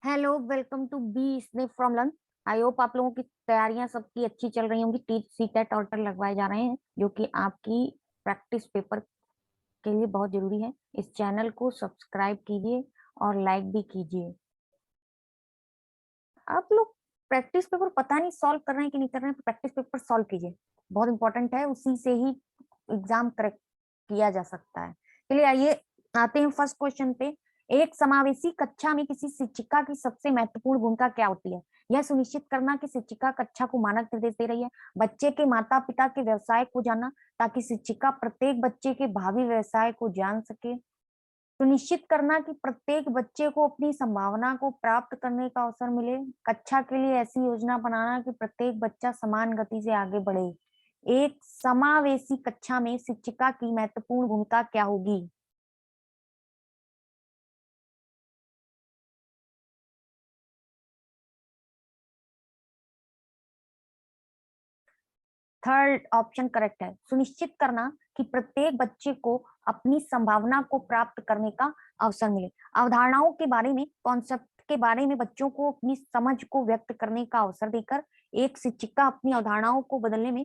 Hello, welcome to B snap from learn. I hope आप लोगों की तैयारियां सबकी अच्छी चल रही होंगी। टीट सी टेट ऑल्टर लगवाए जा रहे हैं जो कि आपकी प्रैक्टिस पेपर के लिए बहुत जरूरी है। इस चैनल को सब्सक्राइब कीजिए और लाइक भी कीजिए। आप लोग प्रैक्टिस पेपर पता नहीं सॉल्व कर रहे हैं कि नहीं कर रहे हैं, तो प्रैक्टिस पेपर सॉल्व कीजिए, बहुत इंपॉर्टेंट है। उसी से ही एग्जाम करेक्ट किया जा सकता है। चलिए आइए आते हैं फर्स्ट क्वेश्चन पे। एक समावेशी कक्षा में किसी शिक्षिका की सबसे महत्वपूर्ण भूमिका क्या होती है? यह सुनिश्चित करना कि शिक्षिका कक्षा को मानक निर्देश दे रही है, बच्चे के माता पिता के व्यवसाय को जानना ताकि शिक्षिका प्रत्येक बच्चे के भावी व्यवसाय को जान सके, सुनिश्चित करना कि प्रत्येक बच्चे को अपनी संभावना को प्राप्त करने का अवसर मिले, कक्षा के लिए ऐसी योजना बनाना कि प्रत्येक बच्चा समान गति से आगे बढ़े। एक समावेशी कक्षा में शिक्षिका की महत्वपूर्ण भूमिका क्या होगी? थर्ड ऑप्शन करेक्ट है, सुनिश्चित करना कि प्रत्येक बच्चे को अपनी संभावना को प्राप्त करने का अवसर मिले। अवधारणाओं के बारे में, कॉन्सेप्ट के बारे में बच्चों को अपनी समझ को व्यक्त करने का अवसर देकर एक शिक्षिका अपनी अवधारणाओं को बदलने में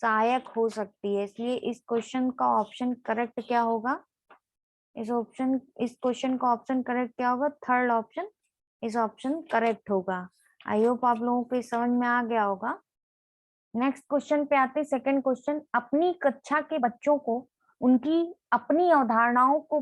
सहायक हो सकती है। इसलिए इस क्वेश्चन का ऑप्शन करेक्ट क्या होगा? इस क्वेश्चन का ऑप्शन करेक्ट क्या होगा? थर्ड ऑप्शन इस ऑप्शन करेक्ट होगा। आई होप आप लोगों को समझ में आ गया होगा। नेक्स्ट क्वेश्चन पे आते हैं। सेकंड क्वेश्चन, अपनी कक्षा के बच्चों को उनकी अपनी अवधारणाओं को,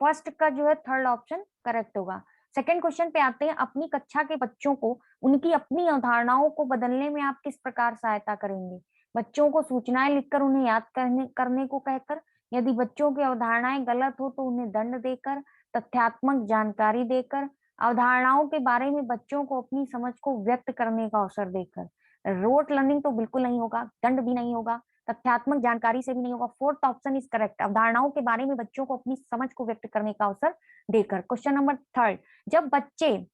फर्स्ट का जो है थर्ड ऑप्शन करेक्ट होगा। सेकंड क्वेश्चन पे आते हैं, अपनी कक्षा के बच्चों को उनकी अपनी अवधारणाओं को बदलने में आप किस प्रकार सहायता करेंगे? बच्चों को सूचनाएं लिखकर उन्हें याद करने को कहकर, यदि बच्चों की अवधारणाएं गलत हो तो उन्हें दंड देकर, तथ्यात्मक जानकारी देकर, अवधारणाओं के बारे में बच्चों को अपनी समझ को व्यक्त करने का अवसर देकर। रोट लर्निंग तो बिल्कुल नहीं होगा, दंड भी नहीं होगा, तथ्यात्मक जानकारी से भी नहीं होगा। फोर्थ ऑप्शन इज करेक्ट, अवधारणाओं के बारे में बच्चों को अपनी समझ को व्यक्त करने का अवसर देकर। क्वेश्चन नंबर थर्ड, जब बच्चे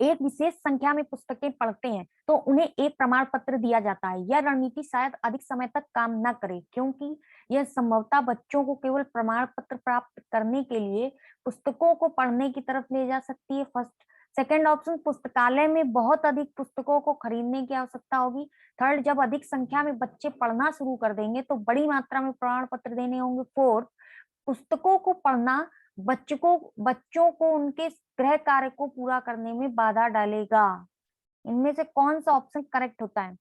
एक विशेष संख्या में पुस्तकें पढ़ते हैं तो उन्हें एक प्रमाण पत्र दिया जाता है। यह रणनीति शायद अधिक समय तक काम न करे क्योंकि यह संभवतः बच्चों को केवल प्रमाण पत्र प्राप्त करने के लिए पुस्तकों को पढ़ने की तरफ ले जा सकती है। फर्स्ट सेकेंड ऑप्शन, पुस्तकालय में बहुत अधिक पुस्तकों को खरीदने की आवश्यकता होगी। थर्ड, जब अधिक संख्या में बच्चे पढ़ना शुरू कर देंगे तो बड़ी मात्रा में प्रमाण पत्र देने होंगे। फोर्थ, पुस्तकों को पढ़ना बच्चों को उनके गृह कार्य को पूरा करने में बाधा डालेगा। इनमें से कौन सा ऑप्शन करेक्ट होता है?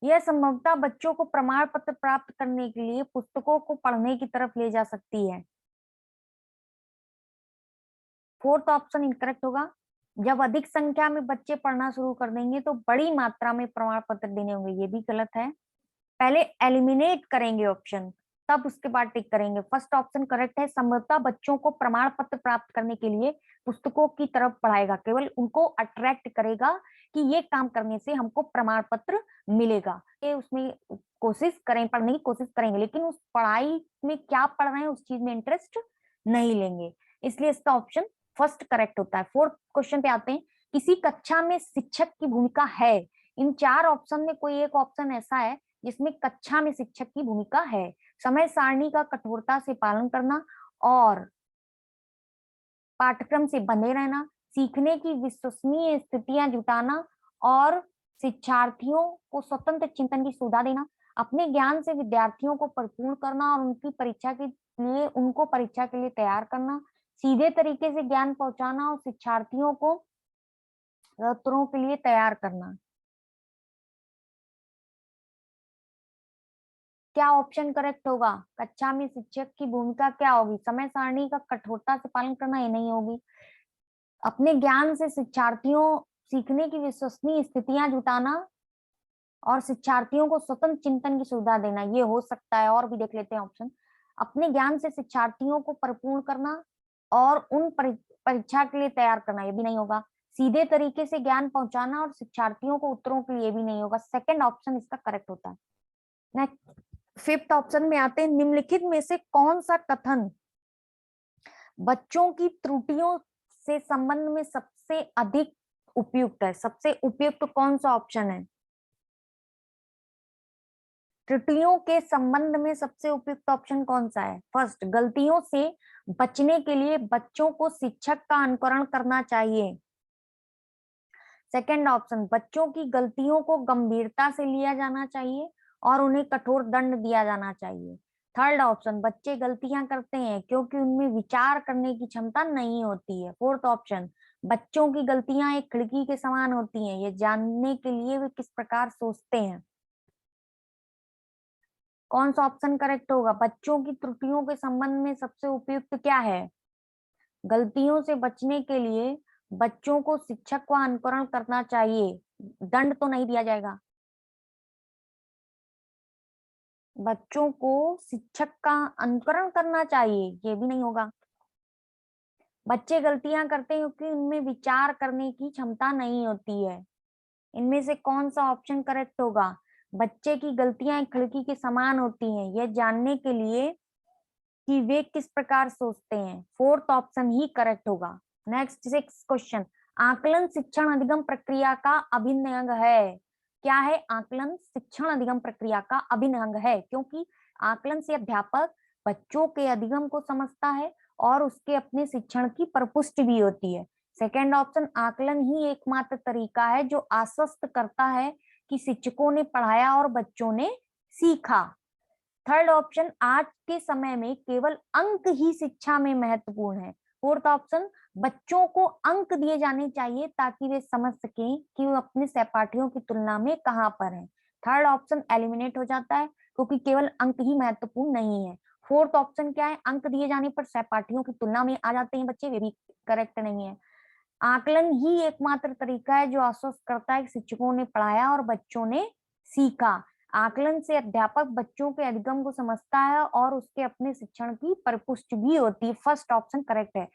यह संभवतः बच्चों को प्रमाण पत्र प्राप्त करने के लिए पुस्तकों को पढ़ने की तरफ ले जा सकती है। फोर्थ ऑप्शन इनकरेक्ट होगा। जब अधिक संख्या में बच्चे पढ़ना शुरू कर देंगे तो बड़ी मात्रा में प्रमाण पत्र देने होंगे, ये भी गलत है। पहले एलिमिनेट करेंगे ऑप्शन, तब उसके बाद टिक करेंगे। फर्स्ट ऑप्शन करेक्ट है, संभवतः बच्चों को प्रमाण पत्र प्राप्त करने के लिए पुस्तकों की तरफ पढ़ाएगा, केवल उनको अट्रैक्ट करेगा कि ये काम करने से हमको प्रमाण पत्र मिलेगा। ये उसमें कोशिश करें, पढ़ने की कोशिश करेंगे, लेकिन उस पढ़ाई में क्या पढ़ रहे हैं उस चीज में इंटरेस्ट नहीं लेंगे। इसलिए इसका ऑप्शन फर्स्ट करेक्ट होता है। फोर्थ क्वेश्चन पे आते हैं, किसी कक्षा में शिक्षक की भूमिका है। इन चार ऑप्शन में कोई एक ऑप्शन ऐसा है जिसमें कक्षा में शिक्षक की भूमिका है। समय सारणी का कठोरता से पालन करना और पाठ्यक्रम से बंधे रहना, सीखने की विश्वसनीय स्थितियां जुटाना और शिक्षार्थियों को स्वतंत्र चिंतन की सुविधा देना, अपने ज्ञान से विद्यार्थियों को परिपूर्ण करना और उनको परीक्षा के लिए तैयार करना, सीधे तरीके से ज्ञान पहुंचाना और शिक्षार्थियों को उत्तरों के लिए तैयार करना। क्या ऑप्शन करेक्ट होगा? कक्षा में शिक्षक की भूमिका क्या होगी? समय सारणी का कठोरता से पालन करना, ये नहीं होगी। अपने ज्ञान से शिक्षार्थियों सीखने की विश्वसनीय स्थितियां जुटाना और शिक्षार्थियों को स्वतंत्र चिंतन की सुविधा देना, ये हो सकता है। और भी देख लेते हैं ऑप्शन। अपने ज्ञान से शिक्षार्थियों को परिपूर्ण करना और परीक्षा के लिए तैयार करना, ये भी नहीं होगा। सीधे तरीके से ज्ञान पहुंचाना और शिक्षार्थियों को उत्तरों के लिए भी नहीं होगा। सेकंड ऑप्शन इसका करेक्ट होता है। नेक्स्ट फिफ्थ ऑप्शन में आते हैं, निम्नलिखित में से कौन सा कथन बच्चों की त्रुटियों से संबंध में सबसे अधिक उपयुक्त है? सबसे उपयुक्त कौन सा ऑप्शन है? त्रुटियों के संबंध में सबसे उपयुक्त ऑप्शन कौन सा है? फर्स्ट, गलतियों से बचने के लिए बच्चों को शिक्षक का अनुकरण करना चाहिए। सेकंड ऑप्शन, बच्चों की गलतियों को गंभीरता से लिया जाना चाहिए और उन्हें कठोर दंड दिया जाना चाहिए। थर्ड ऑप्शन, बच्चे गलतियां करते हैं क्योंकि उनमें विचार करने की क्षमता नहीं होती है। फोर्थ ऑप्शन, बच्चों की गलतियां एक खिड़की के समान होती हैं, ये जानने के लिए वे किस प्रकार सोचते हैं। कौन सा ऑप्शन करेक्ट होगा? बच्चों की त्रुटियों के संबंध में सबसे उपयुक्त क्या है? गलतियों से बचने के लिए बच्चों को शिक्षक का अनुकरण करना चाहिए, दंड तो नहीं दिया जाएगा। बच्चों को शिक्षक का अनुकरण करना चाहिए, ये भी नहीं होगा। बच्चे गलतियां करते हैं क्योंकि उनमें विचार करने की क्षमता नहीं होती है। इनमें से कौन सा ऑप्शन करेक्ट होगा? बच्चे की गलतियां एक खिड़की के समान होती हैं, यह जानने के लिए कि वे किस प्रकार सोचते हैं। फोर्थ ऑप्शन ही करेक्ट होगा। नेक्स्ट, सिक्स क्वेश्चन, आकलन शिक्षण अधिगम प्रक्रिया का अभिन्न अंग है। क्या है? आकलन शिक्षण अधिगम प्रक्रिया का अभिन्न अंग है, क्योंकि आकलन से अध्यापक बच्चों के अधिगम को समझता है और उसके अपने शिक्षण की प्रपुष्टि भी होती है। सेकेंड ऑप्शन, आकलन ही एकमात्र तरीका है जो आश्वस्त करता है कि शिक्षकों ने पढ़ाया और बच्चों ने सीखा। थर्ड ऑप्शन, आज के समय में केवल अंक ही शिक्षा में महत्वपूर्ण है। फोर्थ ऑप्शन, बच्चों को अंक दिए जाने चाहिए ताकि वे समझ सकें कि वो अपने सहपाठियों की तुलना में कहाँ पर हैं। थर्ड ऑप्शन एलिमिनेट हो जाता है क्योंकि केवल अंक ही महत्वपूर्ण नहीं है। फोर्थ ऑप्शन क्या है? अंक दिए जाने पर सहपाठियों की तुलना में आ जाते हैं बच्चे, वे भी करेक्ट नहीं है। आकलन ही एकमात्र तरीका है जो आश्वस्त करता है कि शिक्षकों ने पढ़ाया और बच्चों ने सीखा। आकलन से अध्यापक बच्चों के अधिगम को समझता है और उसके अपने शिक्षण की परिपुष्टि भी होती है। फर्स्ट ऑप्शन करेक्ट है।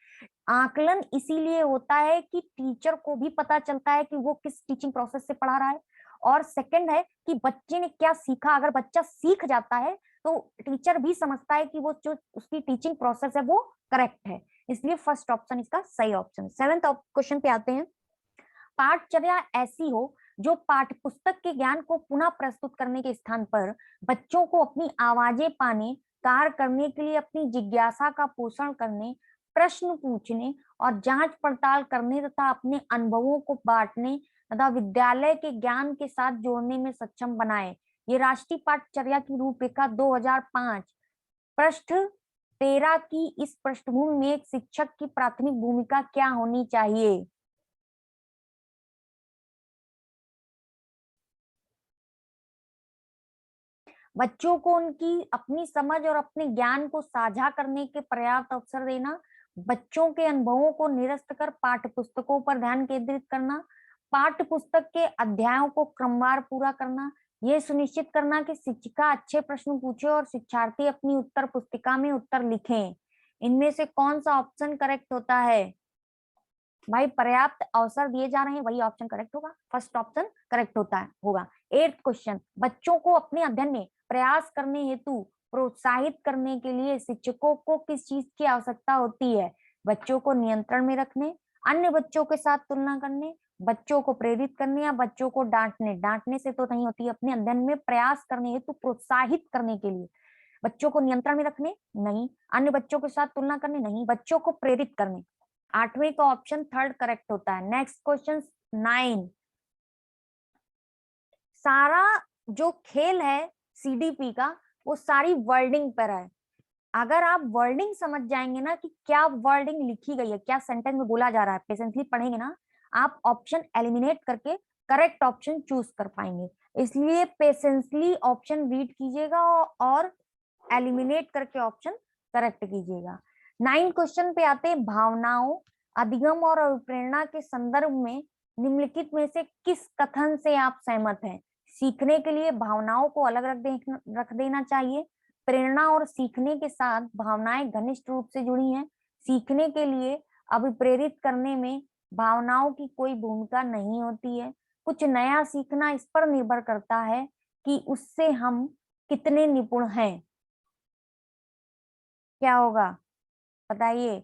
आकलन इसीलिए होता है कि टीचर को भी पता चलता है कि वो किस टीचिंग प्रोसेस से पढ़ा रहा है, और सेकंड है कि बच्चे ने क्या सीखा। अगर बच्चा सीख जाता है तो टीचर भी समझता है कि वो जो उसकी टीचिंग प्रोसेस है वो करेक्ट है, इसलिए फर्स्ट ऑप्शन इसका सही ऑप्शन। सेवेंथ क्वेश्चन पे आते हैं। पाठचर्या ऐसी हो जो पाठ्यपुस्तक के ज्ञान को पुनः प्रस्तुत करने के स्थान पर बच्चों को अपनी आवाजें पाने, कार्य करने के लिए अपनी जिज्ञासा का पोषण करने, प्रश्न पूछने और जांच पड़ताल करने तथा अपने अनुभवों को बांटने तथा विद्यालय के ज्ञान के साथ जोड़ने में सक्षम बनाए। ये राष्ट्रीय पाठचर्या की रूपरेखा 2005 पृष्ठ 13 की इस पृष्ठभूमि में एक शिक्षक की प्राथमिक भूमिका क्या होनी चाहिए? बच्चों को उनकी अपनी समझ और अपने ज्ञान को साझा करने के पर्याप्त अवसर देना, बच्चों के अनुभवों को निरस्त कर पाठ्य पुस्तकों पर ध्यान केंद्रित करना, पाठ्य पुस्तक के अध्यायों को क्रमवार पूरा करना, यह सुनिश्चित करना कि शिक्षिका अच्छे प्रश्न पूछे और शिक्षार्थी अपनी उत्तर पुस्तिका में उत्तर लिखें। इनमें से कौन सा ऑप्शन करेक्ट होता है? भाई, पर्याप्त अवसर दिए जा रहे हैं, वही ऑप्शन करेक्ट होगा। फर्स्ट ऑप्शन करेक्ट होगा। एट्थ क्वेश्चन, बच्चों को अपने अध्ययन में प्रयास करने हेतु प्रोत्साहित करने के लिए शिक्षकों को किस चीज की आवश्यकता होती है? बच्चों को नियंत्रण में रखने, अन्य बच्चों के साथ तुलना करने, बच्चों को प्रेरित करने या बच्चों को डांटने। डांटने से तो नहीं होती, अपने अध्ययन में प्रयास करने हेतु प्रोत्साहित करने के लिए। बच्चों को नियंत्रण में रखने नहीं, अन्य बच्चों के साथ तुलना करने नहीं, बच्चों को प्रेरित करने। आठवीं का ऑप्शन थर्ड करेक्ट होता है। नेक्स्ट क्वेश्चन 9, सारा जो खेल है सीडीपी का वो सारी वर्डिंग पर है। अगर आप वर्डिंग समझ जाएंगे ना कि क्या वर्डिंग लिखी गई है, क्या सेंटेंस में बोला जा रहा है, पेशेंसली पढ़ेंगे ना, आप ऑप्शन एलिमिनेट करके करेक्ट ऑप्शन चूज कर पाएंगे। इसलिए पेशेंसली ऑप्शन रीड कीजिएगा और एलिमिनेट करके ऑप्शन करेक्ट कीजिएगा। 9 क्वेश्चन पे आते हैं, भावनाओं, अधिगम और अभिप्रेरणा के संदर्भ में निम्नलिखित में से किस कथन से आप सहमत हैं? सीखने के लिए भावनाओं को अलग रख देना चाहिए। प्रेरणा और सीखने के साथ भावनाएं घनिष्ठ रूप से जुड़ी हैं। सीखने के लिए अभिप्रेरित करने में भावनाओं की कोई भूमिका नहीं होती है। कुछ नया सीखना इस पर निर्भर करता है कि उससे हम कितने निपुण हैं। क्या होगा बताइए?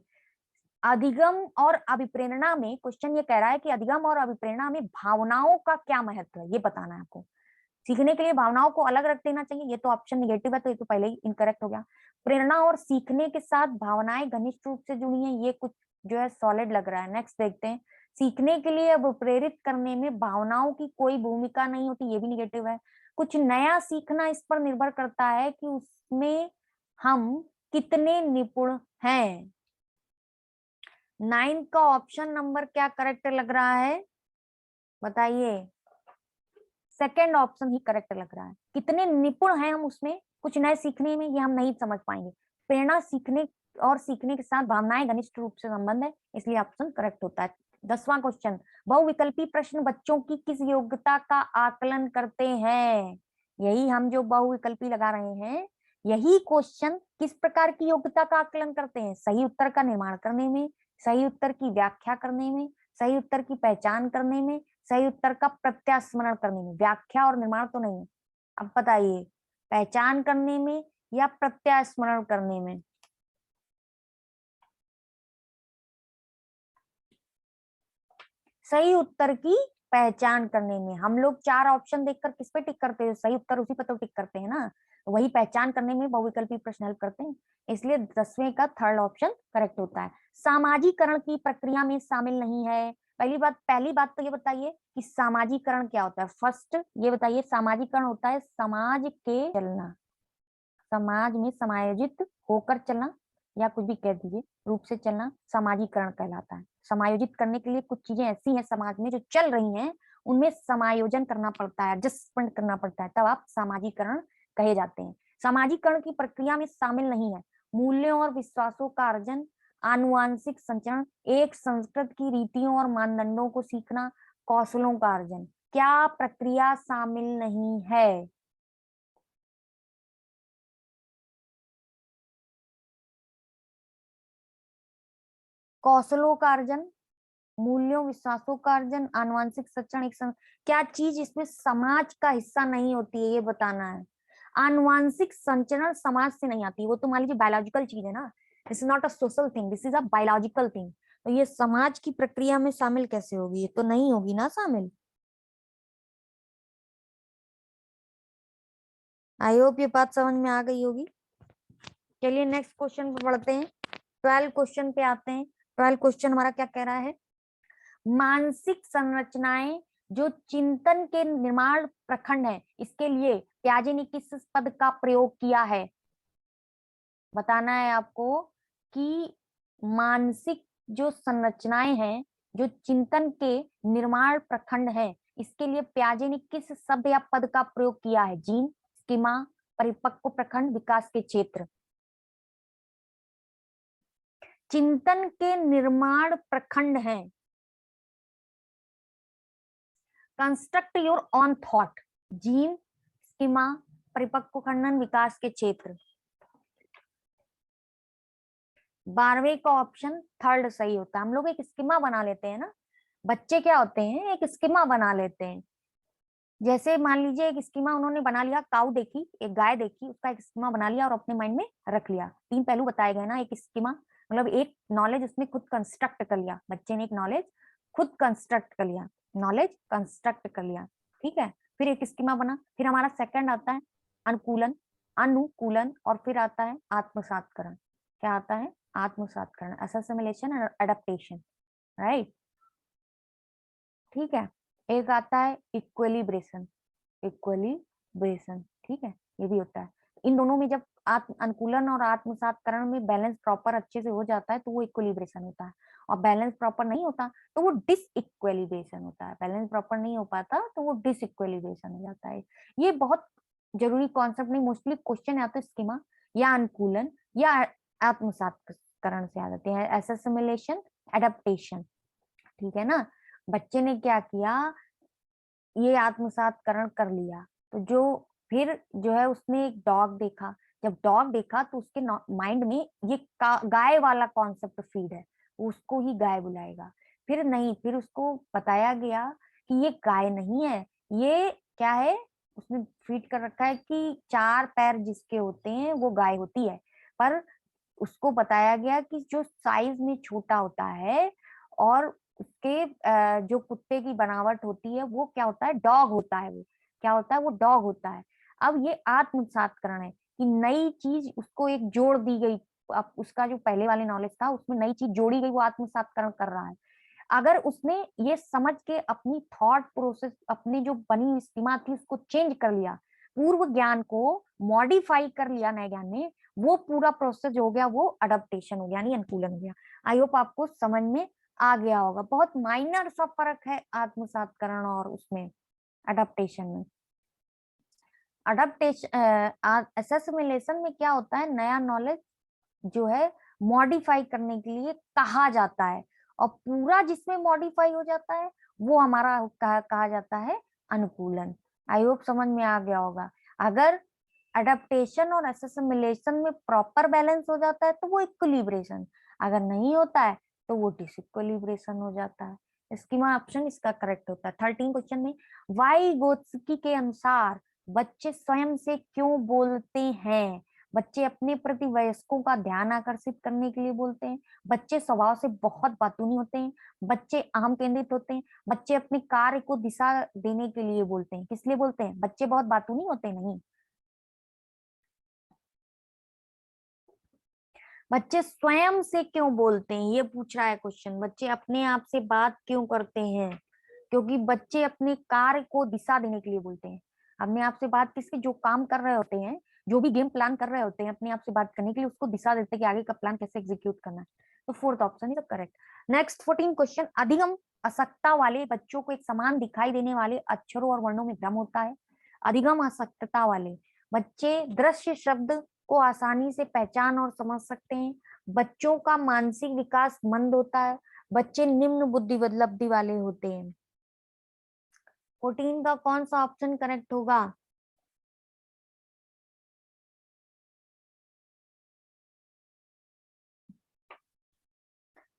अधिगम और अभिप्रेरणा में क्वेश्चन ये कह रहा है कि अधिगम और अभिप्रेरणा में भावनाओं का क्या महत्व है, ये बताना है आपको। सीखने के लिए भावनाओं को अलग रख देना चाहिए, ये तो ऑप्शन निगेटिव है, तो ये तो पहले ही इनकरेक्ट हो गया। प्रेरणा और सीखने के साथ भावनाएं घनिष्ठ रूप से जुड़ी हैं, ये कुछ जो है सॉलिड लग रहा है। नेक्स्ट देखते हैं, सीखने के लिए अब प्रेरित करने में भावनाओं की कोई भूमिका नहीं होती, ये भी निगेटिव है। कुछ नया सीखना इस पर निर्भर करता है कि उसमें हम कितने निपुण हैं। 9 का ऑप्शन नंबर क्या करेक्ट लग रहा है, बताइए। सेकेंड ऑप्शन ही करेक्ट लग रहा है। कितने निपुण हैं हम उसमें कुछ नए सीखने में, ये हम नहीं समझ पाएंगे। प्रेरणा सीखने और सीखने के साथ भावनाएं घनिष्ठ रूप से संबंध है, इसलिए ऑप्शन करेक्ट होता है। 10वां क्वेश्चन, बहुविकल्पी प्रश्न बच्चों की किस योग्यता का आकलन करते हैं। यही हम जो बहुविकल्पी लगा रहे हैं, यही क्वेश्चन किस प्रकार की योग्यता का आकलन करते हैं। सही उत्तर का निर्माण करने में, सही उत्तर की व्याख्या करने में, सही उत्तर की पहचान करने में, सही उत्तर का प्रत्यास्मरण करने में। व्याख्या और निर्माण तो नहीं है। अब बताइए, पहचान करने में या प्रत्यास्मरण करने में। सही उत्तर की पहचान करने में। हम लोग 4 ऑप्शन देखकर किस पे टिक करते हैं, सही उत्तर उसी पे तो टिक करते हैं ना। वही पहचान करने में बहुविकल्पी प्रश्न हेल्प करते हैं, इसलिए 10वें का थर्ड ऑप्शन करेक्ट होता है। सामाजिकरण की प्रक्रिया में शामिल नहीं है। पहली बात तो ये बताइए कि सामाजिकरण क्या होता है। फर्स्ट ये बताइए, सामाजिकरण होता है समाज के चलना, समाज में समायोजित होकर चलना, या कुछ भी कह दीजिए, रूप से चलना समाजीकरण कहलाता है। समायोजित करने के लिए कुछ चीजें ऐसी हैं समाज में जो चल रही हैं, उनमें समायोजन करना पड़ता है, एडजस्टमेंट करना पड़ता है, तब आप सामाजिकरण कहे जाते हैं। सामाजिकरण की प्रक्रिया में शामिल नहीं है मूल्यों और विश्वासों का अर्जन, आनुवांशिक संचरण, एक संस्कृत की रीतियों और मानदंडों को सीखना, कौशलों का अर्जन। क्या प्रक्रिया शामिल नहीं है। कौशलों का अर्जन, मूल्यों विश्वासों का अर्जन, आनुवंशिक शिक्षण, क्या चीज इसमें समाज का हिस्सा नहीं होती है, ये बताना है। आनुवंशिक संचरण समाज से नहीं आती, वो तो मान लीजिए बायोलॉजिकल चीज है ना, this is not a social thing, this is a biological thing. तो ये समाज की प्रक्रिया में शामिल कैसे होगी, ये तो नहीं होगी ना शामिल। आई होप ये बात समझ में आ गई होगी। चलिए नेक्स्ट क्वेश्चन पे पढ़ते हैं। 12 क्वेश्चन पे आते हैं। 12 क्वेश्चन हमारा क्या कह रहा है, मानसिक संरचनाएं जो चिंतन के निर्माण प्रखंड है, इसके लिए प्याजे ने किस पद का प्रयोग किया है। बताना है आपको कि मानसिक जो संरचनाएं हैं जो चिंतन के निर्माण प्रखंड है, इसके लिए प्याजे ने किस शब्द या पद का प्रयोग किया है। जीन, स्कीमा, परिपक्व प्रखंड, विकास के क्षेत्र। चिंतन के निर्माण प्रखंड है, construct your on thought. Gene, schema, परिपक्व खंडन, विकास के क्षेत्र। 12वें का ऑप्शन थर्ड सही होता है। हम लोग एक स्कीमा बना लेते हैं ना, बच्चे क्या होते हैं, एक स्कीमा बना लेते हैं। जैसे मान लीजिए एक स्कीमा उन्होंने बना लिया, काऊ देखी, एक गाय देखी, उसका एक स्कीमा बना लिया और अपने माइंड में रख लिया। 3 पहलू बताए गए ना, एक स्कीमा मतलब एक नॉलेज उसने खुद कंस्ट्रक्ट कर लिया, बच्चे ने एक नॉलेज खुद कंस्ट्रक्ट कर लिया, नॉलेज कंस्ट्रक्ट कर लिया, ठीक है। फिर एक स्कीमा बना, फिर हमारा सेकंड आता है अनुकूलन, अनुकूलन, और फिर आता है आत्मसातकरण। क्या आता है, आत्मसातकरण, असेसिमिलेशन एंड एडेप्टेशन, राइट, ठीक है। एक आता है इक्विलिब्रेशन, इक्विलिब्रेशन, ठीक है, ये भी होता है। इन दोनों में जब आत्म अनुकूलन और आत्मसातकरण में बैलेंस प्रॉपर अच्छे से हो जाता है तो वो इक्विलिब्रेशन होता है, और बैलेंस प्रॉपर नहीं होता तो वो डिसइक्विलिब्रेशन होता है। बैलेंस प्रॉपर नहीं हो पाता तो वो डिसइक्विलिब्रेशन हो जाता है। ये बहुत जरूरी कॉन्सेप्ट नहीं, मोस्टली क्वेश्चन या तो स्कीमा या अनुकूलन या आत्मसातकरण से आ जाते हैं, एसेसिमिलेशन, एडेप्टेशन, ठीक है ना। बच्चे ने क्या किया, ये आत्मसातकरण कर लिया, तो जो फिर जो है उसने एक डॉग देखा, जब डॉग देखा तो उसके माइंड में ये गाय वाला कॉन्सेप्ट फीड है, वो उसको ही गाय बुलाएगा। फिर नहीं, फिर उसको बताया गया कि ये गाय नहीं है, ये क्या है, उसने फीड कर रखा है कि 4 पैर जिसके होते हैं वो गाय होती है। पर उसको बताया गया कि जो साइज में छोटा होता है और उसके जो कुत्ते की बनावट होती है वो क्या होता है, डॉग होता है, वो क्या होता है, वो डॉग होता है। अब ये आत्मसात्करण है कि नई चीज उसको एक जोड़ दी गई, अब उसका जो पहले वाले नॉलेज था उसमें नई चीज जोड़ी गई, वो आत्मसात्करण कर रहा है। अगर उसने ये समझ के अपनी थॉट प्रोसेस, अपनी जो बनी हुई सीमा थी उसको चेंज कर लिया, पूर्व ज्ञान को मॉडिफाई कर लिया नए ज्ञान में, वो पूरा प्रोसेस हो गया, वो अडेप्टेशन हो गया, यानी अनुकूलन हो गया। आई होप आपको समझ में आ गया होगा। बहुत माइनर सा फर्क है आत्मसात्करण और उसमें अडेप्टेशन में। अडेप्टेशन असेसिमिलेशन में क्या होता है, नया नॉलेज जो है मॉडिफाई करने के लिए कहा जाता है, और पूरा जिसमें मॉडिफाई हो जाता है वो हमारा कहा जाता है अनुकूलन। आई होप समझ में आ गया होगा। अगर अडेप्टेशन और असेसिमिलेशन में प्रॉपर बैलेंस हो जाता है तो वो इक्विलिब्रेशन, अगर नहीं होता है तो वो डिसइक्विलिब्रेशन हो जाता है। इसका ऑप्शन इसका करेक्ट होता है। 13 क्वेश्चन में वाइगोत्स्की के अनुसार बच्चे स्वयं से क्यों बोलते हैं? बच्चे अपने प्रति वयस्कों का ध्यान आकर्षित करने के लिए बोलते हैं, बच्चे स्वभाव से बहुत बातूनी होते हैं, बच्चे अहम केंद्रित होते हैं, बच्चे अपने कार्य को दिशा देने के लिए बोलते हैं। किस लिए बोलते हैं? बच्चे बहुत बातूनी होते हैं? नहीं, बच्चे स्वयं से क्यों बोलते हैं ये पूछ रहा है क्वेश्चन। बच्चे अपने आप से बात क्यों करते हैं? क्योंकि बच्चे अपने कार्य को दिशा देने के लिए बोलते हैं। अपने आप से बात किसके, जो काम कर रहे होते हैं, जो भी गेम प्लान कर रहे होते हैं, अपने आप से बात करने के लिए उसको दिशा देते हैं कि आगे का प्लान कैसे एग्जीक्यूट करना है। तो fourth option is correct. Next 14 question, अधिगम असक्तता वाले बच्चों को एक समान दिखाई देने वाले अक्षरों और वर्णों में भ्रम होता है। अधिगम असक्तता वाले बच्चे दृश्य शब्द को आसानी से पहचान और समझ सकते हैं। बच्चों का मानसिक विकास मंद होता है। बच्चे निम्न बुद्धि उपलब्धि वाले होते हैं। 14 का कौन सा ऑप्शन करेक्ट होगा?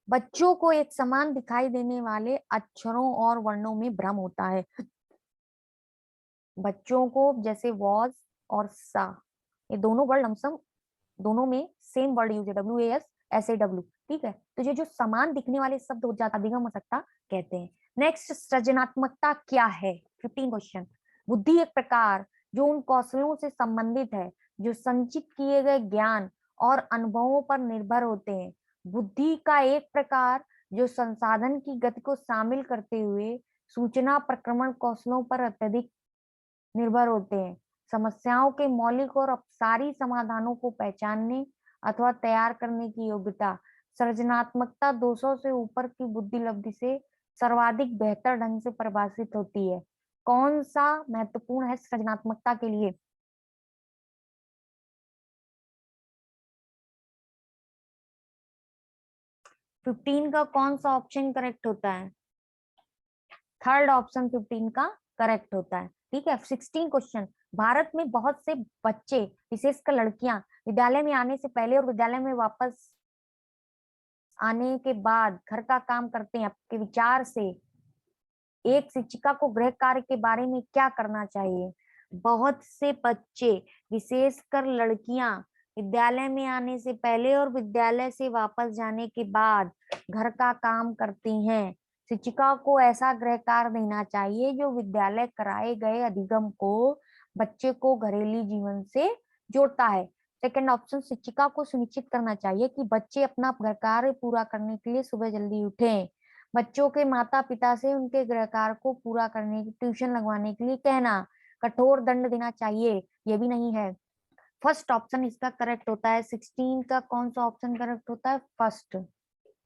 बच्चों को एक समान दिखाई देने वाले अक्षरों और वर्णों में भ्रम होता है। बच्चों को जैसे वॉज और सा, ये दोनों वर्ड लमसम, दोनों में सेम वर्ड यूज है, WAS SAW, ठीक है। तो ये जो समान दिखने वाले शब्द हो जाता, अधिगम हो सकता कहते हैं। नेक्स्ट, सृजनात्मकता क्या है? 15 क्वेश्चन, बुद्धि एक प्रकार जो उन कौशलों से संबंधित है जो संचित किए गए ज्ञान और अनुभवों पर निर्भर होते हैं। बुद्धि का एक प्रकार जो संसाधन की गति को शामिल करते हुए सूचना प्रक्रमण कौशलों पर अत्यधिक निर्भर होते हैं। समस्याओं के मौलिक और अपसारी समाधानों को पहचानने अथवा तैयार करने की योग्यता। सृजनात्मकता 200 से ऊपर की बुद्धि लब्धि से सर्वाधिक बेहतर ढंग से परिभाषित होती है। कौन सा महत्वपूर्ण है सृजनात्मकता के लिए? 15 का कौन सा ऑप्शन करेक्ट होता है? थर्ड ऑप्शन 15 का करेक्ट होता है, ठीक है। 16 क्वेश्चन, भारत में बहुत से बच्चे, विशेषकर लड़कियां, विद्यालय में आने से पहले और विद्यालय में वापस आने के बाद घर का काम करते हैं। आपके विचार से एक शिक्षिका को गृह कार्य के बारे में क्या करना चाहिए? बहुत से बच्चे, विशेषकर लड़कियां, विद्यालय में आने से पहले और विद्यालय से वापस जाने के बाद घर का काम करती हैं। शिक्षिका को ऐसा गृह कार्य देना चाहिए जो विद्यालय कराए गए अधिगम को बच्चे को घरेलू जीवन से जोड़ता है। सेकंड ऑप्शन, शिक्षिका को सुनिश्चित करना चाहिए कि बच्चे अपना घर कार्य पूरा करने के लिए सुबह जल्दी उठें। बच्चों के माता पिता से उनके गृह कार्य को पूरा करने की ट्यूशन लगवाने के लिए कहना। कठोर दंड देना चाहिए, ये भी नहीं है। फर्स्ट ऑप्शन इसका करेक्ट होता है। 16 का कौन सा ऑप्शन करेक्ट होता है? फर्स्ट।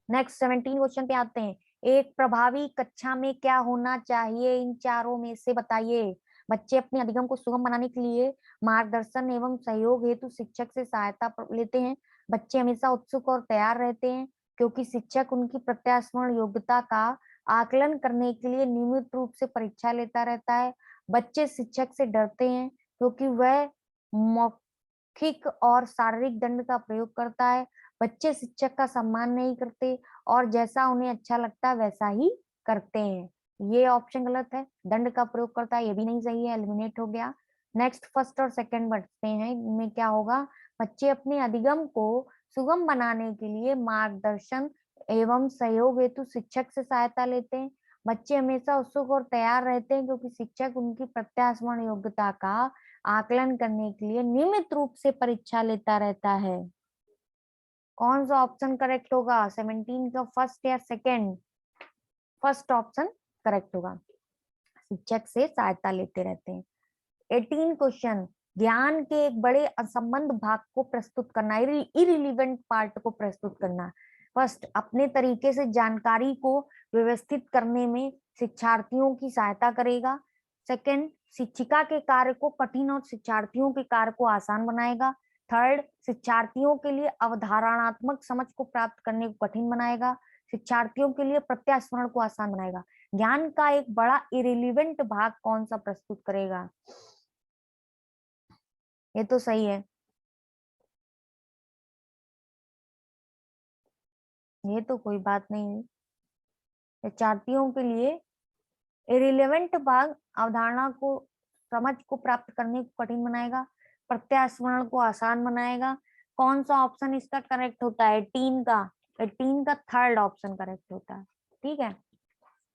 नेक्स्ट 17 क्वेश्चन पे आते हैं। एक प्रभावी कक्षा में क्या होना चाहिए, इन चारों में से बताइए। बच्चे अपने अधिगम को सुगम बनाने के लिए मार्गदर्शन एवं सहयोग हेतु शिक्षक से सहायता लेते हैं। बच्चे हमेशा उत्सुक और तैयार रहते हैं क्योंकि शिक्षक उनकी प्रत्याशरण योग्यता का आकलन करने के लिए नियमित रूप से परीक्षा लेता रहता है। बच्चे शिक्षक से डरते हैं क्योंकि वह मौखिक और शारीरिक दंड का प्रयोग करता है। बच्चे शिक्षक का सम्मान नहीं करते और जैसा उन्हें अच्छा लगता है वैसा ही करते हैं। ये ऑप्शन गलत है, दंड का प्रयोग करता है, ये भी नहीं सही है, एलिमिनेट हो गया। नेक्स्ट, फर्स्ट और सेकंड बढ़ते हैं, इनमें क्या होगा? बच्चे अपने अधिगम को सुगम बनाने के लिए मार्गदर्शन एवं सहयोग हेतु शिक्षक से सहायता लेते हैं। बच्चे हमेशा उत्सुक और तैयार रहते हैं क्योंकि शिक्षक उनकी प्रत्यास्मरण योग्यता का आकलन करने के लिए नियमित रूप से परीक्षा लेता रहता है। कौन सा ऑप्शन करेक्ट होगा? 17 का फर्स्ट या सेकंड? फर्स्ट ऑप्शन करेक्ट होगा, शिक्षक से सहायता लेते रहते हैं। 18 क्वेश्चन, ज्ञान के एक बड़े असंबद्ध भाग को प्रस्तुत करना, इरिलीवेंट पार्ट को प्रस्तुत करना। फर्स्ट, अपने तरीके से जानकारी को व्यवस्थित करने में शिक्षार्थियों की सहायता करेगा। सेकंड, शिक्षिका के कार्य को कठिन और शिक्षार्थियों के कार्य को आसान बनाएगा। थर्ड, शिक्षार्थियों के लिए अवधारणात्मक समझ को प्राप्त करने को कठिन बनाएगा। शिक्षार्थियों के लिए प्रत्यास्मरण को आसान बनाएगा। ज्ञान का एक बड़ा इरिलीवेंट भाग कौन सा प्रस्तुत करेगा? ये तो सही है, ये तो कोई बात नहीं है। शिक्षार्थियों के लिए इरिलेवेंट भाग अवधारणा को समझ को प्राप्त करने को कठिन बनाएगा, प्रत्यास्मरण को आसान बनाएगा। कौन सा ऑप्शन इसका करेक्ट होता है? 18 का थर्ड ऑप्शन करेक्ट होता है। ठीक है।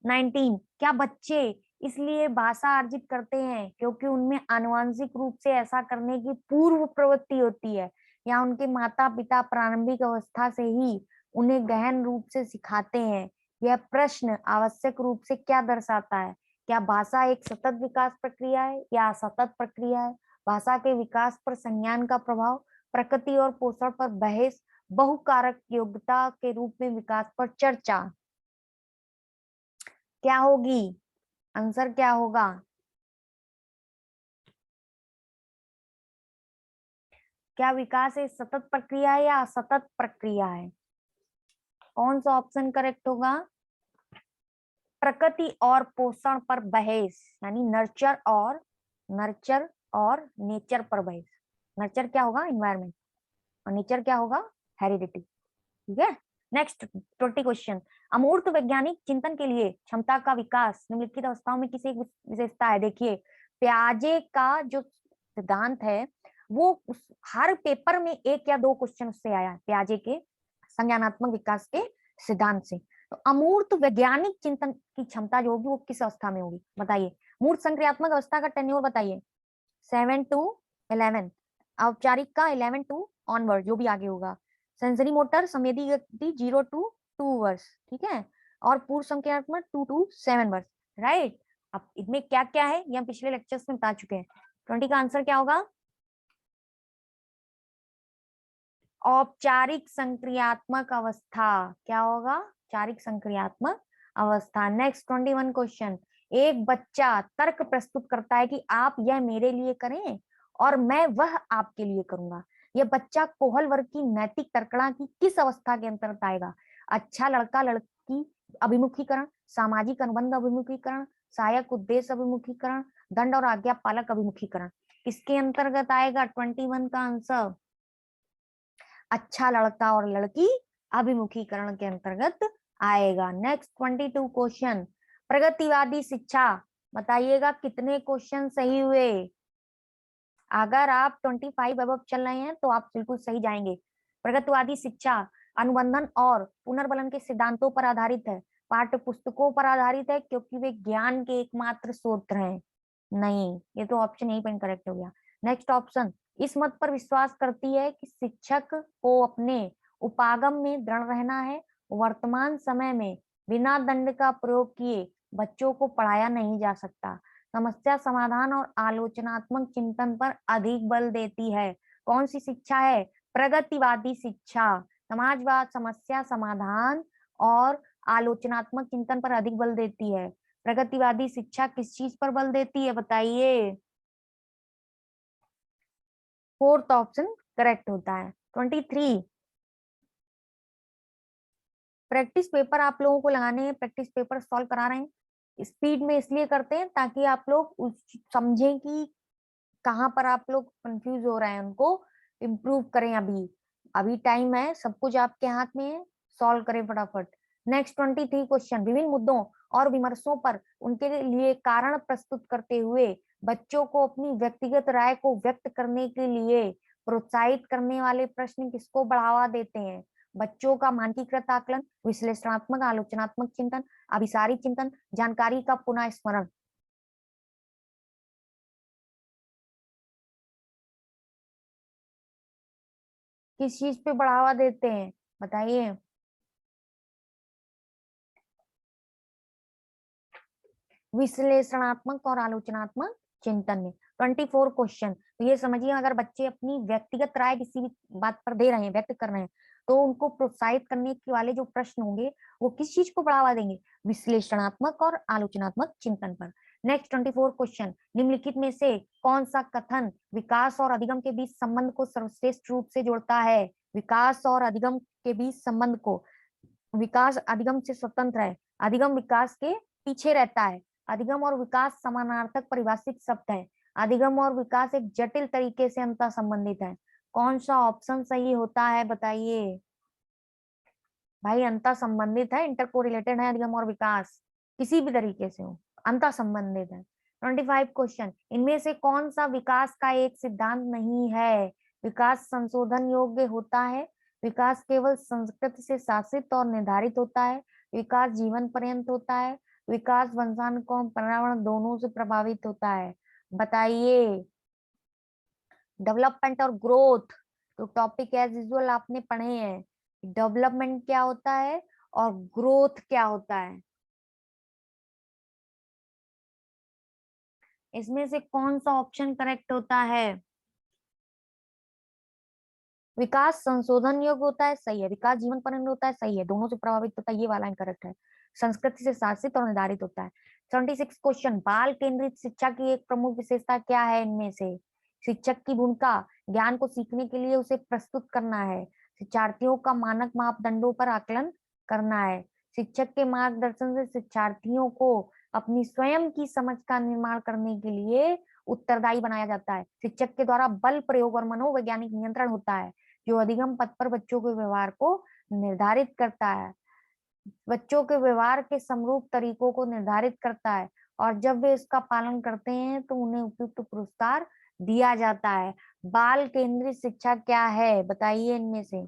19, क्या बच्चे इसलिए भाषा अर्जित करते हैं क्योंकि उनमें आनुवंशिक रूप से ऐसा करने की पूर्व प्रवृत्ति होती है, या उनके माता पिता प्रारंभिक अवस्था से ही उन्हें गहन रूप से सिखाते हैं? यह प्रश्न आवश्यक रूप से क्या दर्शाता है? क्या भाषा एक सतत विकास प्रक्रिया है या असतत प्रक्रिया है? भाषा के विकास पर संज्ञान का प्रभाव, प्रकृति और पोषण पर बहस, बहुकारक योग्यता के रूप में विकास पर चर्चा। क्या होगी आंसर? क्या होगा? क्या विकास एक सतत प्रक्रिया है या असतत प्रक्रिया है? कौन सा ऑप्शन करेक्ट होगा? प्रकृति और पोषण पर बहस, यानी नर्चर और नेचर पर बहस। नर्चर क्या होगा? इन्वायरमेंट, और नेचर क्या होगा? हेरिडिटी। ठीक है। नेक्स्ट 20 क्वेश्चन, अमूर्त वैज्ञानिक चिंतन के लिए क्षमता का विकास निम्नलिखित अवस्थाओं में किसी एक विशेषता है? देखिए, प्याजे का जो सिद्धांत है वो हर पेपर में एक या दो क्वेश्चन उससे आया है, प्याजे के संज्ञानात्मक विकास के सिद्धांत से। तो अमूर्त वैज्ञानिक चिंतन की क्षमता जो होगी वो किस अवस्था में होगी? बताइए। मूर्त संक्रियात्मक अवस्था का टेन्योर बताइए। 7 to 11, औपचारिक का 11 टू ऑनवर्ड, जो भी आगे होगा। सेंसरी मोटर संवेदी गति 0 to 2 वर्ष, ठीक है। और पूर्व संक्रियात्मक 2 to 7 वर्ष, राइट। अब इसमें क्या क्या है ये हम पिछले लेक्चर्स में बता चुके हैं। 20 का आंसर क्या होगा? औपचारिक संक्रियात्मक अवस्था। क्या होगा? औपचारिक संक्रियात्मक अवस्था। नेक्स्ट 21 क्वेश्चन, एक बच्चा तर्क प्रस्तुत करता है कि आप यह मेरे लिए करें और मैं वह आपके लिए करूंगा। यह बच्चा कोहल वर्ग की नैतिक तर्कणा की किस अवस्था के अंतर्गत आएगा? अच्छा लड़का लड़की अभिमुखीकरण, सामाजिक अनुबंध अभिमुखीकरण, सहायक उद्देश्य अभिमुखीकरण, दंड और आज्ञा पालक अभिमुखीकरण। इसके अंतर्गत आएगा 21 का आंसर अच्छा लड़का और लड़की अभिमुखीकरण के अंतर्गत आएगा। नेक्स्ट 22 क्वेश्चन, प्रगतिवादी शिक्षा, बताइएगा कितने क्वेश्चन सही हुए? अगर आप 25 अबव चल रहे हैं तो आप बिल्कुल सही जाएंगे। प्रगतिवादी शिक्षा अनुबंधन और पुनर्बलन के सिद्धांतों पर आधारित है, पाठ्य पुस्तकों पर आधारित है क्योंकि वे ज्ञान के एकमात्र स्रोत हैं? नहीं, ये तो ऑप्शन यही पर करेक्ट हो गया। नेक्स्ट ऑप्शन, इस मत पर विश्वास करती है कि शिक्षक को अपने उपागम में दृढ़ रहना है, वर्तमान समय में बिना दंड का प्रयोग किए बच्चों को पढ़ाया नहीं जा सकता, समस्या समाधान और आलोचनात्मक चिंतन पर अधिक बल देती है। कौन सी शिक्षा है? प्रगतिवादी शिक्षा समाजवाद, समस्या समाधान और आलोचनात्मक चिंतन पर अधिक बल देती है। प्रगतिवादी शिक्षा किस चीज पर बल देती है? बताइए। फोर्थ ऑप्शन करेक्ट होता है। 23, प्रैक्टिस पेपर आप लोगों को लगाने हैं, प्रैक्टिस पेपर सॉल्व करा रहे हैं। स्पीड में इसलिए करते हैं ताकि आप लोग समझें कि कहाँ पर आप लोग कंफ्यूज हो रहे हैं, उनको इम्प्रूव करें। अभी अभी टाइम है, सब कुछ आपके हाथ में है, सॉल्व करें फटाफट। नेक्स्ट 23 क्वेश्चन, विभिन्न मुद्दों और विमर्शों पर उनके लिए कारण प्रस्तुत करते हुए बच्चों को अपनी व्यक्तिगत राय को व्यक्त करने के लिए प्रोत्साहित करने वाले प्रश्न किसको बढ़ावा देते हैं? बच्चों का मानकीकृत आकलन, विश्लेषणात्मक आलोचनात्मक चिंतन, अभिसारी चिंतन, जानकारी का पुनः स्मरण। किस चीज पे बढ़ावा देते हैं बताइए। विश्लेषणात्मक और आलोचनात्मक चिंतन में। 24 क्वेश्चन। तो ये समझिए, अगर बच्चे अपनी व्यक्तिगत राय किसी भी बात पर दे रहे हैं, व्यक्त कर रहे हैं, तो उनको प्रोत्साहित करने के वाले जो प्रश्न होंगे वो किस चीज को बढ़ावा देंगे, विश्लेषणात्मक और आलोचनात्मक चिंतन पर। नेक्स्ट 24 क्वेश्चन, निम्नलिखित में से कौन सा कथन विकास और अधिगम के बीच संबंध को सर्वश्रेष्ठ रूप से जोड़ता है। विकास और अधिगम के बीच संबंध को, विकास अधिगम से स्वतंत्र है, अधिगम विकास के पीछे रहता है, अधिगम और विकास समानार्थक परिभाषित शब्द है, अधिगम और विकास एक जटिल तरीके से अंतर संबंधित है। कौन सा ऑप्शन सही होता है बताइए। भाई अंतर संबंधित है, इंटर कोरिलेटेड है अधिगम और विकास, किसी भी तरीके से हो, अंतर संबंधित है। 25 क्वेश्चन, इनमें से कौन सा विकास का एक सिद्धांत नहीं है। विकास संशोधन योग्य होता है, विकास केवल संस्कृति से शासित और निर्धारित होता है, विकास जीवन पर्यंत होता है, विकास वंशानुक्रम और पर्यावरण दोनों से प्रभावित होता है। बताइए। डेवलपमेंट और ग्रोथ, तो टॉपिक एज यूजुअल आपने पढ़े हैं, डेवलपमेंट क्या होता है और ग्रोथ क्या होता है। इसमें से कौन सा ऑप्शन करेक्ट होता है। विकास संशोधन योग्य होता है, सही है। विकास जीवन पर्यंत होता है, सही है। दोनों से प्रभावित होता है, ये वाला इनकरेक्ट है। संस्कृति से शासित और निर्धारित होता है। 76 क्वेश्चन, बाल केंद्रित शिक्षा की एक प्रमुख विशेषता क्या है इनमें से। शिक्षक की भूमिका ज्ञान को सीखने के लिए उसे प्रस्तुत करना है, शिक्षार्थियों का मानक मापदंडों पर आकलन करना है, शिक्षक के मार्गदर्शन से शिक्षार्थियों को अपनी स्वयं की समझ का निर्माण करने के लिए उत्तरदायी बनाया जाता है, शिक्षक के द्वारा बल प्रयोग और मनोवैज्ञानिक नियंत्रण होता है, जो अधिगम पथ पर बच्चों के व्यवहार को निर्धारित करता है, बच्चों के व्यवहार के समरूप तरीकों को निर्धारित करता है, और जब वे इसका पालन करते हैं तो उन्हें उपयुक्त पुरस्कार दिया जाता है। बाल केंद्रित शिक्षा क्या है बताइए इनमें से।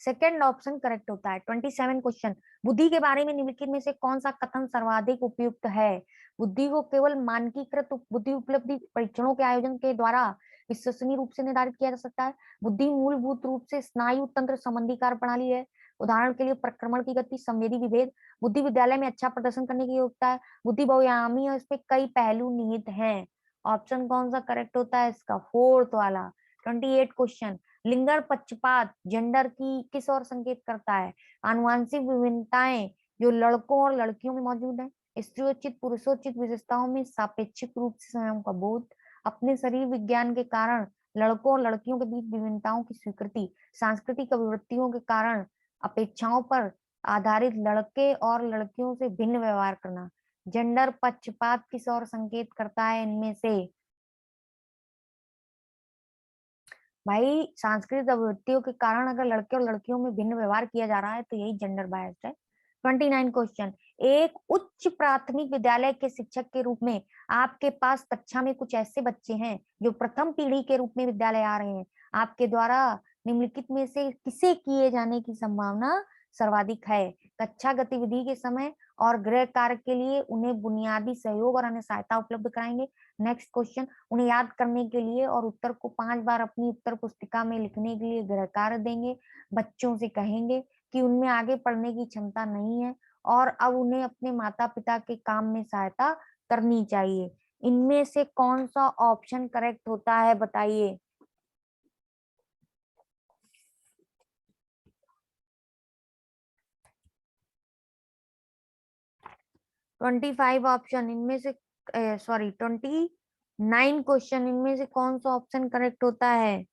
सेकेंड ऑप्शन करेक्ट होता है। 27 क्वेश्चन, बुद्धि के बारे में निम्नलिखित में से कौन सा कथन सर्वाधिक उपयुक्त है। बुद्धि को केवल मानकीकृत बुद्धि उपलब्धि परीक्षणों के आयोजन के द्वारा विश्वसनीय रूप से निर्धारित किया जा सकता है। बुद्धि मूलभूत रूप से स्नायु तंत्र संबंधी कार्य प्रणाली है। उदाहरण के लिए प्रक्रमण की गति, संवेदी विभेद। बुद्धि विद्यालय में अच्छा प्रदर्शन करने की योग्यता है। बुद्धि बहुआयामी है, इसमें कई पहलू निहित हैं। ऑप्शन कौन सा करेक्ट होता है इसका, फोर्थ वाला। 28 क्वेश्चन, लिंगर पक्षपात जेंडर की किस ओर संकेत करता है। आनुवांशिक विभिन्नताएं जो लड़कों और लड़कियों में मौजूद है, स्त्रियोचित पुरुषोचित विशेषताओं में सापेक्षिक रूप से स्वयं का बोध, अपने शरीर विज्ञान के कारण लड़कों और लड़कियों के बीच विभिन्नताओं की स्वीकृति, सांस्कृतिक अभिवृत्तियों के कारण अपेक्षाओं पर आधारित लड़के और लड़कियों से भिन्न व्यवहार करना। जेंडर पक्षपात किस ओर संकेत करता है इनमें से। भाई सांस्कृतिक अभिव्यक्तियों के कारण अगर लड़के और लड़कियों में भिन्न व्यवहार किया जा रहा है तो यही जेंडर बायस्ड है। 29 क्वेश्चन, एक उच्च प्राथमिक विद्यालय के शिक्षक के रूप में आपके पास कक्षा में कुछ ऐसे बच्चे हैं जो प्रथम पीढ़ी के रूप में विद्यालय आ रहे हैं, आपके द्वारा निम्नलिखित में से किसे किए जाने की संभावना सर्वाधिक है। कक्षा गतिविधि के समय और गृह कार्य के लिए उन्हें बुनियादी सहयोग और अन्य सहायता उपलब्ध कराएंगे। नेक्स्ट क्वेश्चन, उन्हें याद करने के लिए और उत्तर को 5 बार अपनी उत्तर पुस्तिका में लिखने के लिए गृह कार्य देंगे। बच्चों से कहेंगे कि उनमें आगे पढ़ने की क्षमता नहीं है और अब उन्हें अपने माता पिता के काम में सहायता करनी चाहिए। इनमें से कौन सा ऑप्शन करेक्ट होता है बताइए। 25 ऑप्शन इनमें से, सॉरी 29 क्वेश्चन इनमें से कौन सा ऑप्शन करेक्ट होता है।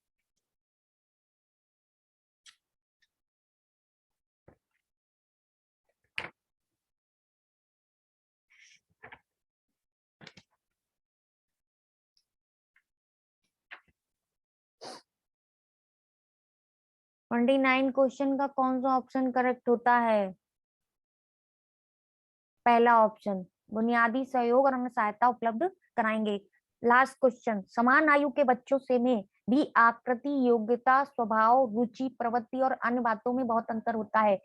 29 क्वेश्चन का कौन सा ऑप्शन करेक्ट होता है। पहला ऑप्शन, बुनियादी सहयोग और अन्य सहायता उपलब्ध कराएंगे। लास्ट क्वेश्चन, समान आयु के बच्चों से में भी आकृति, योग्यता, स्वभाव, रुचि, प्रवृत्ति और अन्य बातों में बहुत अंतर होता है।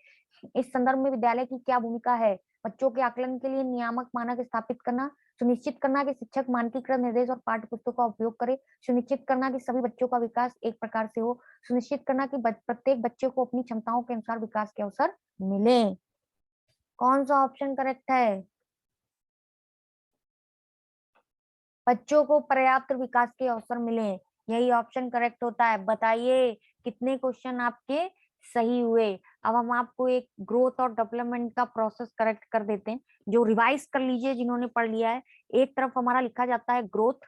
इस संदर्भ में विद्यालय की क्या भूमिका है? बच्चों के आकलन के लिए नियामक मानक स्थापित करना, सुनिश्चित करना कि शिक्षक मानकीकृत निर्देश और पाठ्य पुस्तकों का उपयोग करे, सुनिश्चित करना कि सभी बच्चों का विकास एक प्रकार से हो, सुनिश्चित करना कि प्रत्येक बच्चे को अपनी क्षमताओं के अनुसार विकास के अवसर मिले। कौन सा ऑप्शन करेक्ट है? बच्चों को पर्याप्त विकास के अवसर मिले, यही ऑप्शन करेक्ट होता है। बताइए कितने क्वेश्चन आपके सही हुए। अब हम आपको एक ग्रोथ और डेवलपमेंट का प्रोसेस करेक्ट कर देते हैं, जो रिवाइज कर लीजिए जिन्होंने पढ़ लिया है। एक तरफ हमारा लिखा जाता है ग्रोथ,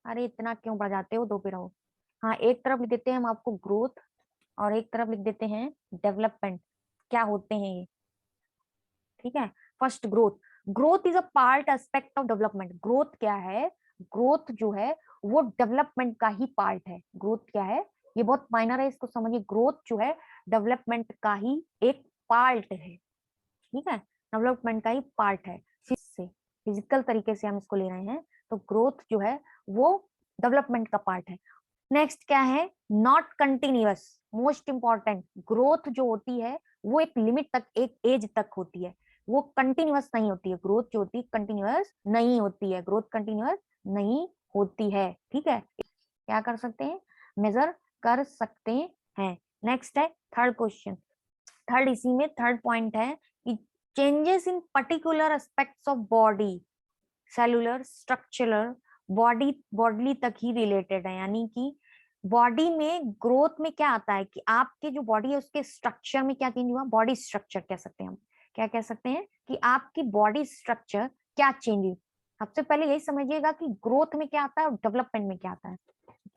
अरे इतना क्यों बढ़ जाते हो, दो पे रहो। हाँ, एक तरफ लिख देते हैं हम आपको ग्रोथ और एक तरफ लिख देते हैं डेवलपमेंट। क्या होते हैं ये? ठीक है, first growth. Growth is a part aspect of development. Growth क्या है? ग्रोथ जो है वो डेवलपमेंट का ही पार्ट है। ग्रोथ क्या है? ये बहुत माइनर है, इसको समझिए। ग्रोथ जो है डेवलपमेंट का ही एक पार्ट है। ठीक है, डेवलपमेंट का ही पार्ट है। से फिजिकल तरीके से हम इसको ले रहे हैं, तो ग्रोथ जो है वो डेवलपमेंट का पार्ट है। नेक्स्ट क्या है? Not continuous. Most important, growth जो होती है वो एक लिमिट तक, एक एज तक होती है, वो कंटिन्यूअस नहीं होती है। ग्रोथ जो होती है कंटिन्यूअस नहीं होती है, ग्रोथ कंटिन्यूअस नहीं होती है। ठीक है, क्या कर सकते हैं? मेजर कर सकते हैं। नेक्स्ट है थर्ड क्वेश्चन। थर्ड, इसी में थर्ड पॉइंट है कि changes in particular aspects of body, cellular, structural, body तक ही रिलेटेड है। यानी कि बॉडी में ग्रोथ में क्या आता है कि आपके जो बॉडी है उसके स्ट्रक्चर में क्या चेंज हुआ। बॉडी स्ट्रक्चर कह सकते हैं हम। क्या कह सकते हैं? कि आपकी बॉडी स्ट्रक्चर क्या चेंज हुई। सबसे पहले यही समझिएगा कि ग्रोथ में क्या आता है और डेवलपमेंट में क्या आता है।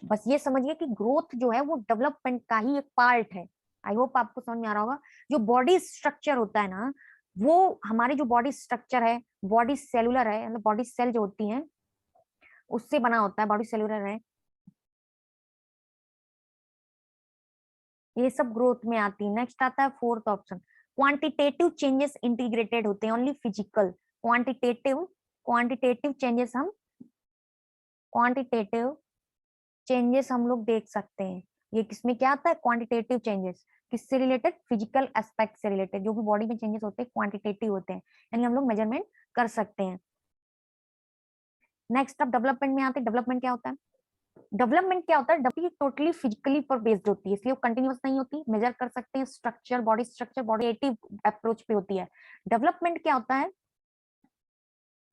बस ये समझिए कि ग्रोथ जो है वो डेवलपमेंट का ही एक पार्ट है। आई होप आपको समझ में आ रहा होगा। जो बॉडी स्ट्रक्चर होता है ना, वो हमारी जो बॉडी स्ट्रक्चर है, बॉडी सेलुलर है, मतलब बॉडी सेल जो होती है उससे बना होता है, बॉडी सेलुलर है, ये सब ग्रोथ में आती है। नेक्स्ट आता है fourth option, quantitative changes integrated होते हैं, only physical. Quantitative quantitative changes हम क्वांटिटेटिव चेंजेस हम लोग देख सकते हैं। ये किसमें क्या आता है? Quantitative changes. किससे रिलेटेड? फिजिकल एस्पेक्ट से रिलेटेड। जो भी बॉडी में चेंजेस होते हैं क्वांटिटेटिव होते हैं, यानी हम लोग मेजरमेंट कर सकते हैं। नेक्स्ट अब डेवलपमेंट में आते हैं। डेवलपमेंट क्या होता है? डेवलपमेंट क्या होता है? डेवलपमेंट टोटली फिजिकली पर बेस्ड होती है, इसलिए वो कंटिन्यूअस नहीं होती। मेजर कर सकते हैं स्ट्रक्चर, बॉडी एक्टिव अप्रोच पे होती है। डेवलपमेंट क्या होता है?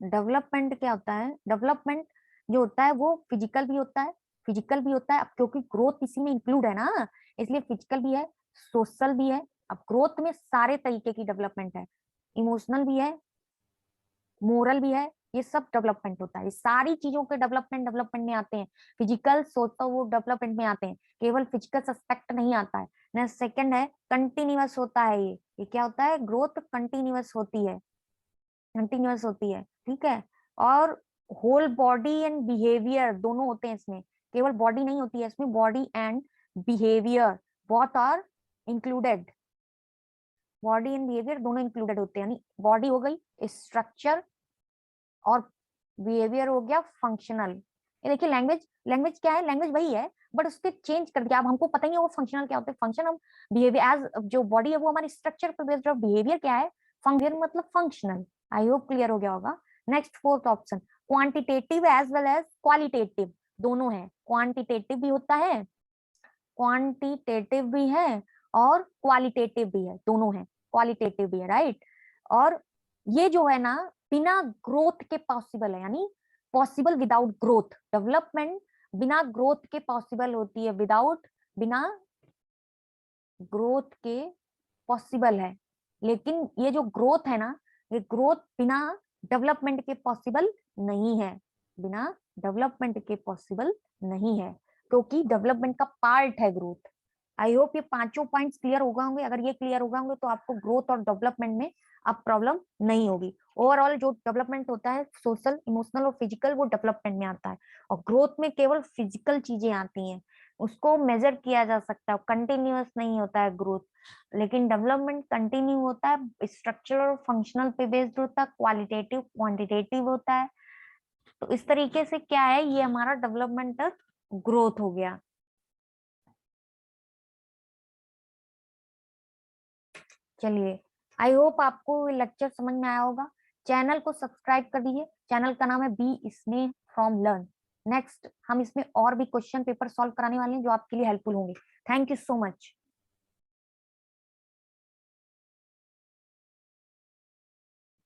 डेवलपमेंट क्या होता है? डेवलपमेंट जो होता है वो फिजिकल भी होता है, फिजिकल भी होता है। अब क्योंकि ग्रोथ इसी में इंक्लूड है ना, इसलिए फिजिकल भी है, सोशल भी है। अब ग्रोथ में सारे तरीके की डेवलपमेंट है, इमोशनल भी है, मोरल भी है, ये सब डेवलपमेंट होता है। ये सारी चीजों के डेवलपमेंट में आते हैं। फिजिकल सोचता वो डेवलपमेंट में आते हैं, केवल फिजिकल एस्पेक्ट नहीं आता है। नेक्स्ट सेकंड है कंटिन्यूअस होता है। ये क्या होता है? ग्रोथ कंटिन्यूअस होती है, कंटिन्यूअस होती है। ठीक है, और होल बॉडी एंड बिहेवियर दोनों होते हैं इसमें, केवल बॉडी नहीं होती है इसमें, body and behaviour both are included. Body and behaviour दोनों इंक्लूडेड होते हैं, यानी बॉडी हो गई स्ट्रक्चर और बिहेवियर हो गया फंक्शनल। ये देखिए लैंग्वेज, लैंग्वेज क्या है? लैंग्वेज वही है बट उसके चेंज कर दिया। अब हमको पता ही नहीं वो फंक्शनल क्या होता है। फंक्शन हम बिहेवियर एज जो बॉडी है वो हमारी स्ट्रक्चर पर बेस्ड है, बिहेवियर क्या है? फंक्शन मतलब फंक्शनल। आई होप क्लियर हो गया होगा। Next fourth option, quantitative as well as qualitative दोनों है। क्वांटिटेटिव भी होता है, क्वांटिटेटिव भी है और क्वालिटेटिव भी है, दोनों है। क्वालिटेटिव भी है, राइट। और ये जो है ना बिना ग्रोथ के पॉसिबल है, यानी पॉसिबल विदाउट ग्रोथ। डेवलपमेंट बिना ग्रोथ के पॉसिबल होती है, विदाउट, बिना ग्रोथ के पॉसिबल है। लेकिन ये जो ग्रोथ है ना, ये ग्रोथ बिना डेवलपमेंट के पॉसिबल नहीं है, बिना डेवलपमेंट के पॉसिबल नहीं है, क्योंकि डेवलपमेंट का पार्ट है ग्रोथ। आई होप ये पांचों पॉइंट्स क्लियर हो गए होंगे। अगर ये क्लियर हो गए होंगे तो आपको ग्रोथ और डेवलपमेंट में अब प्रॉब्लम नहीं होगी। ओवरऑल जो डेवलपमेंट होता है सोशल, इमोशनल और फिजिकल, वो डेवलपमेंट में आता है। और ग्रोथ में केवल फिजिकल चीजें आती हैं, उसको मेजर किया जा सकता है, कंटिन्यूअस नहीं होता है ग्रोथ। लेकिन डेवलपमेंट कंटिन्यू होता है, स्ट्रक्चरल और फंक्शनल पे बेस्ड होता है, क्वालिटेटिव क्वांटिटेटिव होता है। तो इस तरीके से क्या है, ये हमारा डेवलपमेंटल ग्रोथ हो गया। चलिए, आई होप आपको ये लेक्चर समझ में आया होगा। चैनल को सब्सक्राइब कर दीजिए। चैनल का नाम है बी स्नेह फ्रॉम लर्न। नेक्स्ट हम इसमें और भी क्वेश्चन पेपर सॉल्व कराने वाले हैं जो आपके लिए हेल्पफुल होंगे। Thank you so much.